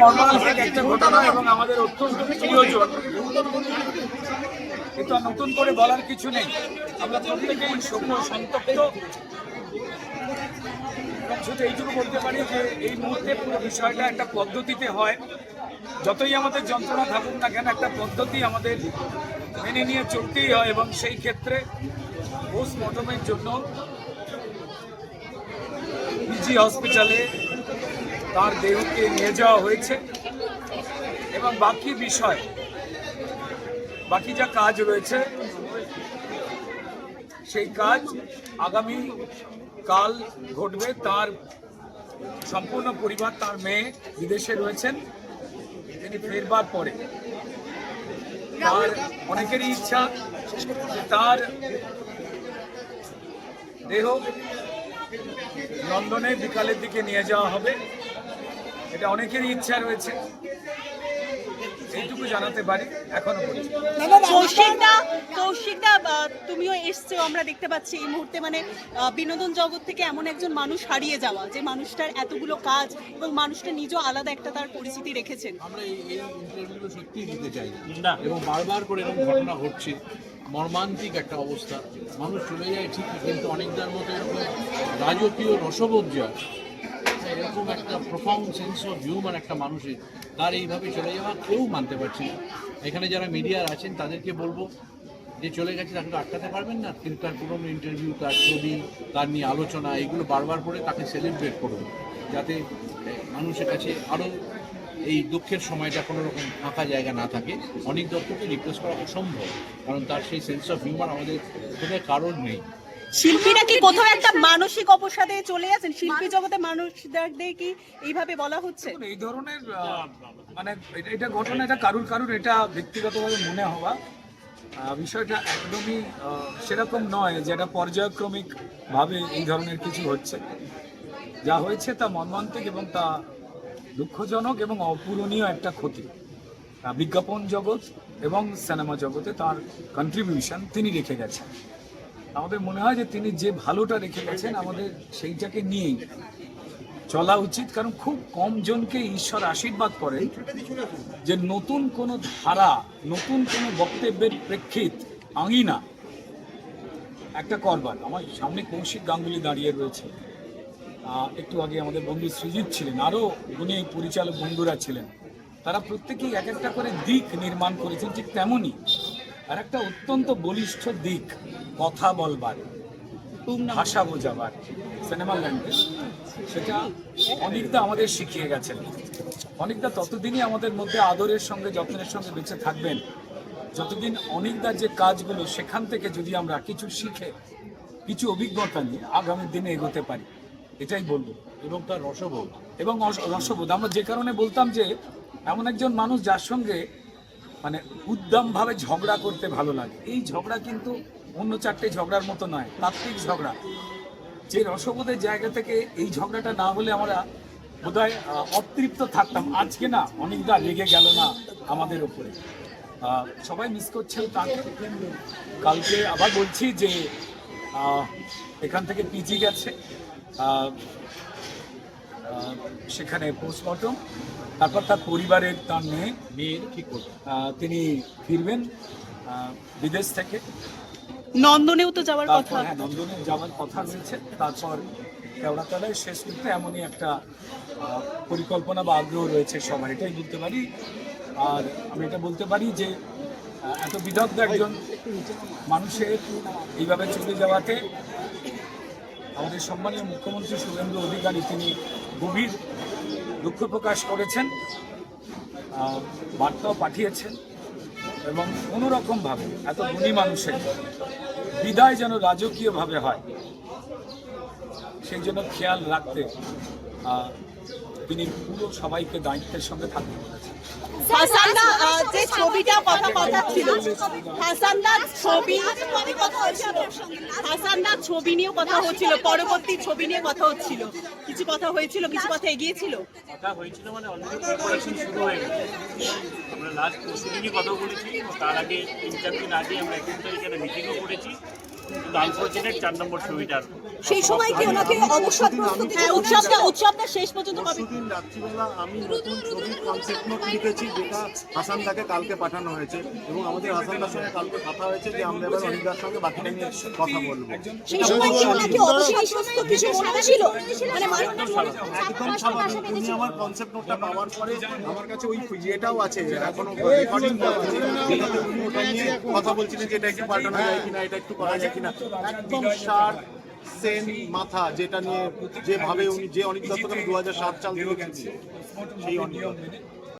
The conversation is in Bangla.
মর্মান্তিক একটা ঘটনা এবং আমাদের অত্যন্ত প্রিয়জন। কিন্তু নতুন করে বলার কিছু নেই, আমরা প্রত্যেকেই শোক সন্তপ্ত। শুধু এইটুকু বলতে পারি যে এই মুহূর্তে পুরো বিষয়টা একটা পদ্ধতিতে হয়। যতই আমাদের যন্ত্রণা থাকুক না কেন, একটা পদ্ধতি আমাদের মেনে নিয়ে চলতেই হয় এবং সেই ক্ষেত্রে পোস্টমর্টমের জন্য পিজি হসপিটালে তার দেহকে নিয়ে যাওয়া হয়েছে এবং বাকি বিষয়, বাকি যা কাজ রয়েছে সেই কাজ আগামী কাল ঘটবে। তার সম্পূর্ণ পরিবার, তার মেয়ে বিদেশে রয়েছেন, তিনি ফেরবার পরে তার অনেকেরই ইচ্ছা যে তার দেহ লন্ডনে বিকালের দিকে নিয়ে যাওয়া হবে। এটা অনেকেরই ইচ্ছা রয়েছে, এইটুকু জানাতে পারি এখনো পর্যন্ত। কৌশিকদা, তুমিও এসছো, আমরা দেখতে পাচ্ছি এই মুহূর্তে মানে বিনোদন জগৎ থেকে এমন একজন মানুষ হারিয়ে যাওয়া, যে মানুষটার এতগুলো কাজ এবং মানুষটা নিজেও আলাদা একটা তার পরিস্থিতি রেখেছেন। আমরা এই ইন্টারভিউগুলো সত্যিই দিতে চাই না, এবং বারবার করে এরকম ঘটনা ঘটছে, মর্মান্তিক একটা অবস্থা। মানুষ চলে যায় ঠিকই, কিন্তু অনেকটার মতো এরকম রাজকীয় রসবোজ্জা, এরকম একটা প্রফাউন্ড সেন্স অফ হিউমার একটা মানুষের, তার এইভাবে চলে যাওয়া কেউ মানতে পারছে না। এখানে যারা মিডিয়ার আছেন তাদেরকে বলবো যে চলে গেছে তাকে তো আটকাতে পারবেন না, কিন্তু তার পুরোনো ইন্টারভিউ, তার ছবি, তার নিয়ে আলোচনা, এগুলো বারবার করে তাকে সেলিব্রেট করুন, যাতে মানুষের কাছে আরও এই দুঃখের সময়টা কোনো রকম ফাঁকা জায়গা না থাকে। অনেক দত্তকে রিপ্লেস করা অসম্ভব, কারণ তার সেই সেন্স অফ হিউমার আমাদের কোথায় কারণ নেই। শিল্পীরা কি কোথাও একটা মানসিক অবসাদে চলে আছেন? শিল্পী জগতে মানুষদের কি এইভাবে বলা হচ্ছে? এই ধরনের মানে এটা ঘটনা, এটা কারুর এটা ব্যক্তিগতভাবে মনে হওয়া, বিষয়টা একদমই সেরকম নয় যে এটা পর্যায়ক্রমিক ভাবে এই ধরনের কিছু হচ্ছে। যা হয়েছে তা মর্মান্তিক এবং তা দুঃখজনক এবং অপূরণীয় একটা ক্ষতি। বিজ্ঞাপন জগৎ এবং সিনেমা জগতে তার কন্ট্রিবিউশন তিনি রেখে গেছেন। আমাদের মনে হয় যে তিনি যে ভালোটা রেখে গেছেন, আমাদের সেইটাকে নিয়েই চলা উচিত। কারণ খুব কম জনকে ঈশ্বর আশীর্বাদ করেন যে নতুন কোনো ধারা, নতুন কোনো বক্তব্যের প্রেক্ষিত আঙিনা একটা করবার। আমার সামনে কৌশিক গাঙ্গুলি দাঁড়িয়ে রয়েছে, একটু আগে আমাদের বন্ধু সৃজিত ছিলেন, আরও গুণী পরিচালক বন্ধুরা ছিলেন। তারা প্রত্যেকেই এক একটা করে দিক নির্মাণ করেছেন। ঠিক তেমনই আর একটা অত্যন্ত বলিষ্ঠ দিক, কথা বলবার, ভাষা বোঝাবার, সিনেমা ল্যাঙ্গুয়েজ, সেটা অনেকটা আমাদের শিখিয়ে গেছেন। অনেকটা ততদিনই আমাদের মধ্যে আদরের সঙ্গে, যত্নের সঙ্গে বেঁচে থাকবেন যতদিন অনেকটা যে কাজগুলো, সেখান থেকে যদি আমরা কিছু শিখে, কিছু অভিজ্ঞতা নিয়ে আগামী দিনে এগোতে পারি, এটাই বলবো। এবং তার রসবোধ, রসবোধ আমরা যে কারণে বলতাম যে এমন একজন মানুষ যার সঙ্গে মানে উদ্দামভাবে ঝগড়া করতে ভালো লাগে। এই ঝগড়া কিন্তু অন্য চারটে ঝগড়ার মতো নয়, তাত্ত্বিক ঝগড়া। যে রসবোধের জায়গা থেকে এই ঝগড়াটা না হলে আমরা বোধহয় অতৃপ্ত থাকতাম। আজকে না অনেকটা রেগে গেল না আমাদের ওপরে, সবাই মিস করছে তাকে। কালকে আবার বলছি যে এখান থেকে পিজি গেছে, সেখানে পোস্টমর্টম, তারপর তার পরিবারের, তার মেয়ের ঠিক করবে, তিনি ফিরবেন বিদেশ থেকে। নন্দনেও তো যাওয়ার কথা। হ্যাঁ, নন্দনে যাওয়ার কথা রয়েছে। তারপর কেওড়াতলায় শেষ করতে এমনই একটা পরিকল্পনা বা আগ্রহ রয়েছে সবার, এটাই বলতে পারি। আর আমি এটা বলতে পারি যে এত বিদগ্ধ একজন মানুষের এইভাবে চলে যাওয়াতে আমাদের সম্মানীয় মুখ্যমন্ত্রী শুভেন্দু অধিকারী তিনি গভীর দুঃখ প্রকাশ করেছেন, বার্তাও পাঠিয়েছেন, এবং কোনোরকমভাবে এত গুণী মানুষের বিদায় যেন রাজকীয়ভাবে হয় সেই জন্য খেয়াল রাখতে তিনি পুরো সবাইকে দায়িত্বের সঙ্গে থাকতে বলেছেন। যে ছবিটা ছবি নিয়েও কথা হচ্ছিল, পরবর্তী ছবি নিয়ে কথা হচ্ছিল, কিছু কথা হয়েছিল, কিছু কথা এগিয়েছিল। কথা হয়েছিল মানে অলরেডি প্রিপারেশন শুরু হয়ে গেছে। আমরা লাস্ট প্রসিডিংয়ে কথা বলেছি, তার আগে 3-4 দিন আগে আমরা 1 তারিখে মিটিংও করেছি, কিন্তু আনফর্চুনেট 4 নম্বর ছবিটার সেই সময় কি ওনাকে অবসর প্রস্তুতি হ্যাঁ, উৎসবটা শেষ পর্যন্ত কবে? পরশুদিন রাত্রিবেলা আমি নতুন ছবির কনসেপ্ট নোট লিখেছি, যেটা হাসানদাকে কালকে পাঠানো হয়েছে এবং আমাদের হাসানদার সঙ্গে কালকে কথা হয়েছে যে আমরা এবার অনিকদার সঙ্গে বাকিটা নিয়ে কথা বলবো। সেই সময় কি ওনাকে অবসর প্রস্তুত কিছু মনে হয়েছিল? মানে একদম স্বাভাবিক। উনি আমার কনসেপ্ট নোটটা পাওয়ার পরে আমার কাছে ওই ইয়েটাও আছে, এখনো রেকর্ডিং আছে, যেটাতে উনি ওটা নিয়ে কথা বলছিলেন যে এটা একটু পাল্টানো যায় কিনা, এটা একটু করা যায় কিনা। একদম শার্প সেন মাথা, যেটা নিয়ে যেভাবে উনি যে অনিক দত্তকে আমি 2007 সাল থেকে চিনি, সেই অনিক দত্ত।